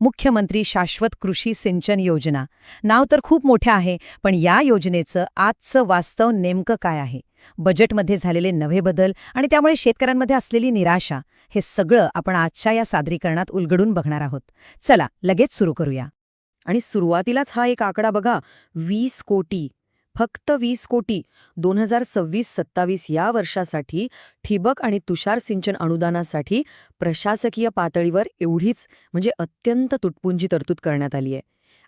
मुख्यमंत्री शाश्वत कृषी सिंचन योजना. नाव तर खूप मोठं आहे, पण या योजनेचं आजचं वास्तव नेमकं काय आहे? बजेटमध्ये झालेले नवे बदल आणि त्यामुळे शेतकऱ्यांमध्ये असलेली निराशा, हे सगळं आपण आजच्या या सादरीकरणात उलगडून बघणार आहोत. चला लगेच सुरू करूया. आणि सुरुवातीलाच हा एक आकडा बघा, 20 कोटी. फक्त 20 कोटी 2026-27 या वर्षासाठी ठिबक आणि तुषार सिंचन अनुदानासाठी प्रशासकीय पातळीवर एवढीच म्हणजे अत्यंत तुटपुंजी तरतूद करण्यात आली आहे.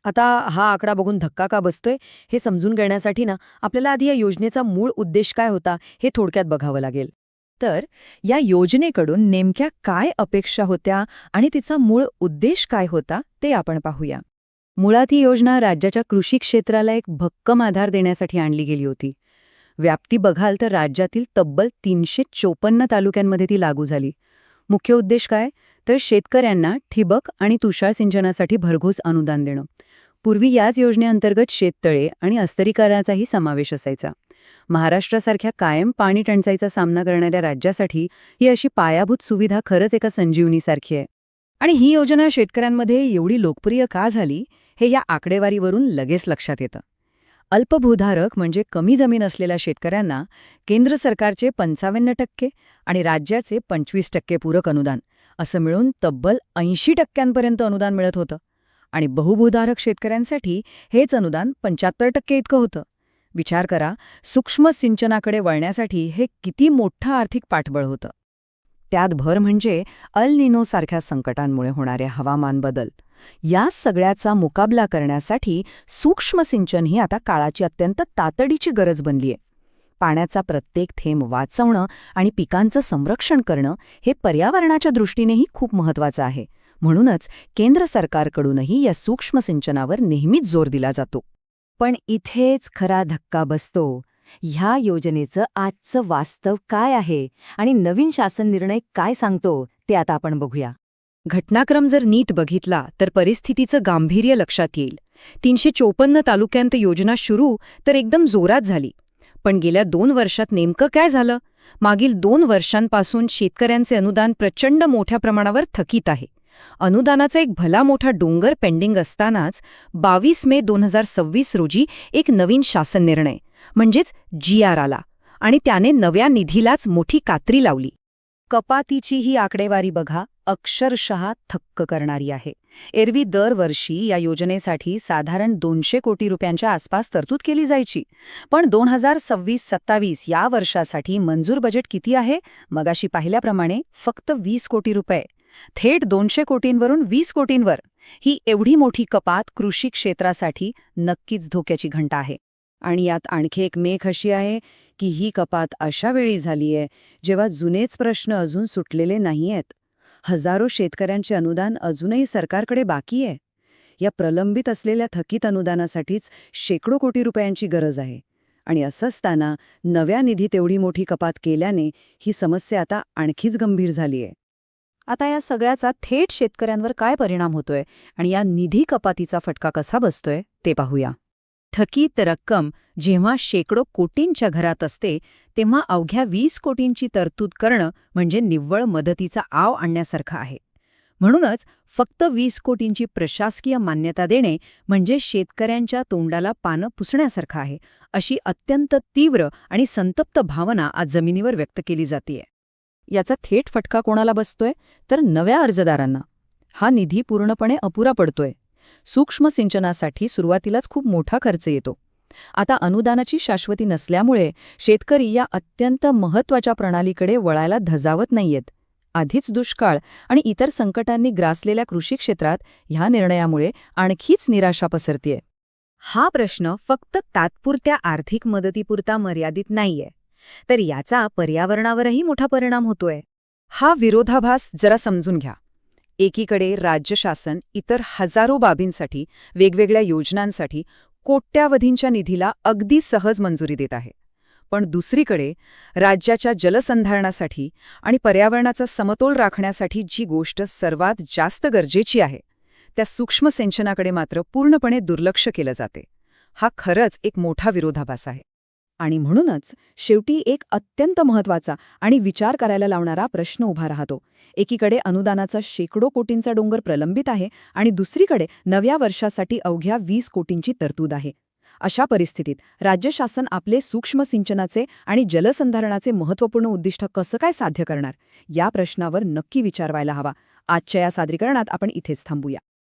आता हा आकडा बघून धक्का का बसतोय हे समजून घेण्यासाठी ना आपल्याला आधी या योजनेचा मूळ उद्देश काय होता हे थोडक्यात बघावं लागेल. तर या योजनेकडून नेमक्या काय अपेक्षा होत्या आणि तिचा मूळ उद्देश काय होता ते आपण पाहूया. मुळात ही योजना राज्याच्या कृषी क्षेत्राला एक भक्कम आधार देण्यासाठी आणली गेली होती. व्याप्ती बघाल तर राज्यातील तब्बल 354 तालुक्यांमध्ये ती लागू झाली. मुख्य उद्देश काय? तर शेतकऱ्यांना ठिबक आणि तुषार सिंचनासाठी भरघोस अनुदान देणं. पूर्वी याच योजनेअंतर्गत शेततळे आणि अस्तरीकरणाचाही समावेश असायचा. महाराष्ट्रासारख्या कायम पाणी टंचाईचा सामना करणाऱ्या राज्यासाठी ही अशी पायाभूत सुविधा खरंच एका संजीवनीसारखी आहे. आणि ही योजना शेतकऱ्यांमध्ये एवढी लोकप्रिय का झाली हे या आकडेवारीवरून लगेच लक्षात येतं. अल्पभूधारक म्हणजे कमी जमीन असलेल्या शेतकऱ्यांना केंद्र सरकारचे 55% आणि राज्याचे 25% पूरक अनुदान असं मिळून तब्बल 80% अनुदान मिळत होतं. आणि बहुभूधारक शेतकऱ्यांसाठी हेच अनुदान 75% इतकं होतं. विचार करा, सूक्ष्म सिंचनाकडे वळण्यासाठी हे किती मोठं आर्थिक पाठबळ होतं. त्यात भर म्हणजे अल निनो सारख्या संकटांमुळे होणारे हवामान बदल. या सगळ्याचा मुकाबला करण्यासाठी सूक्ष्म सिंचन ही आता काळाची अत्यंत तातडीची गरज बनलीय. पाण्याचा प्रत्येक थेंब वाचवणं आणि पिकांचं संरक्षण करणं हे पर्यावरणाच्या दृष्टीनेही खूप महत्त्वाचं आहे. म्हणूनच केंद्र सरकारकडूनही या सूक्ष्म सिंचनावर नेहमीच जोर दिला जातो. पण इथेच खरा धक्का बसतो. ह्या योजनेचं आजचं वास्तव काय आहे आणि नवीन शासन निर्णय काय सांगतो ते आता आपण बघूया. घटनाक्रम जर नीट बघितला तर परिस्थितीचं गांभीर्य लक्षात येईल. 354 तालुक्यांत योजना सुरू तर एकदम जोरात झाली. पण गेल्या 2 वर्षात नेमकं काय झालं? मागील 2 वर्षांपासून शेतकऱ्यांचे अनुदान प्रचंड मोठ्या प्रमाणावर थकीत आहे. अनुदानाचा एक भला मोठा डोंगर पेंडिंग असतानाच 22 मे 2026 रोजी एक नवीन शासन निर्णय म्हणजेच GR आला आणि त्याने नव्या निधीलाच मोठी कात्री लावली. कपातीची ही आकडेवारी बघा, अक्षरशः थक्क करणारी आहे. एरवी दरवर्षी या योजनेसाठी साधारण 200 कोटी रुपयांच्या आसपास तरतूद केली जायची. पण 2026-27 या वर्षासाठी मंजूर बजेट किती आहे? मगाशी पाहिल्याप्रमाणे फक्त 20 कोटी रुपये. थेट 200 कोटींवरून 20 कोटींवर. ही एवढी मोठी कपात कृषी क्षेत्रासाठी नक्कीच धोक्याची घंटा आहे. आणि यात आणखी एक मेख अशी आहे की ही कपात अशा वेळी झालीय जेव्हा जुनेच प्रश्न अजून सुटलेले नाहीयेत. हजारो शेतकऱ्यांचे अनुदान अजूनही सरकारकडे बाकी आहे. या प्रलंबित असलेल्या थकीत अनुदानासाठीच शेकडो कोटी रुपयांची गरज आहे. आणि असं असताना नव्या निधीत एवढी मोठी कपात केल्याने ही समस्या आता आणखीच गंभीर झालीय. आता या सगळ्याचा थेट शेतकऱ्यांवर काय परिणाम होतोय आणि या निधी कपातीचा फटका कसा बसतोय ते पाहूया. थकीत रक्कम जेव्हा शेकडो कोटींच्या घरात असते तेव्हा अवघ्या 20 कोटींची तरतूद करणं म्हणजे निव्वळ मदतीचा आव आणण्यासारखं आहे. म्हणूनच फक्त 20 कोटींची प्रशासकीय मान्यता देणे म्हणजे शेतकऱ्यांच्या तोंडाला पानं पुसण्यासारखं आहे, अशी अत्यंत तीव्र आणि संतप्त भावना आज जमिनीवर व्यक्त केली जातेय. याचा थेट फटका कोणाला बसतोय? तर नव्या अर्जदारांना. हा निधी पूर्णपणे अपुरा पडतोय. सूक्ष्म सिंचनासाठी सुरुवातीलाच खूप मोठा खर्च येतो. आता अनुदानाची शाश्वती नसल्यामुळे शेतकरी या अत्यंत महत्त्वाच्या प्रणालीकडे वळायला धजावत नाहीयेत. आधीच दुष्काळ आणि इतर संकटांनी ग्रासलेल्या कृषी क्षेत्रात ह्या निर्णयामुळे आणखीच निराशा पसरतीये. हा प्रश्न फक्त तात्पुरत्या आर्थिक मदतीपुरता मर्यादित नाहीये, तर याचा पर्यावरणावरही मोठा परिणाम होतोय. हा विरोधाभास जरा समजून घ्या. एकीकडे राज्य शासन इतर हजारो बाबींसाठी, वेगवेगळ्या योजनांसाठी कोट्यावधींच्या निधीला अगदी सहज मंजुरी देत आहे. पण दुसरीकडे राज्याच्या जलसंधारणासाठी आणि पर्यावरणाचा समतोल राखण्यासाठी जी गोष्ट सर्वात जास्त गरजेची आहे, त्या सूक्ष्म सिंचनाकडे मात्र पूर्णपणे दुर्लक्ष केलं जाते. हा खरंच एक मोठा विरोधाभास आहे. आणि म्हणूनच शेवटी एक अत्यंत महत्त्वाचा आणि विचार करायला लावणारा प्रश्न उभा राहतो. एकीकडे अनुदानाचा शेकडो कोटींचा डोंगर प्रलंबित आहे आणि दुसरीकडे नव्या वर्षासाठी अवघ्या 20 कोटींची तरतूद आहे. अशा परिस्थितीत राज्य शासन आपले सूक्ष्म सिंचनाचे आणि जलसंधारणाचे महत्त्वपूर्ण उद्दिष्ट कसं काय साध्य करणार, या प्रश्नावर नक्की विचार व्हायला हवा. आजच्या या सादरीकरणात आपण इथेच थांबूया.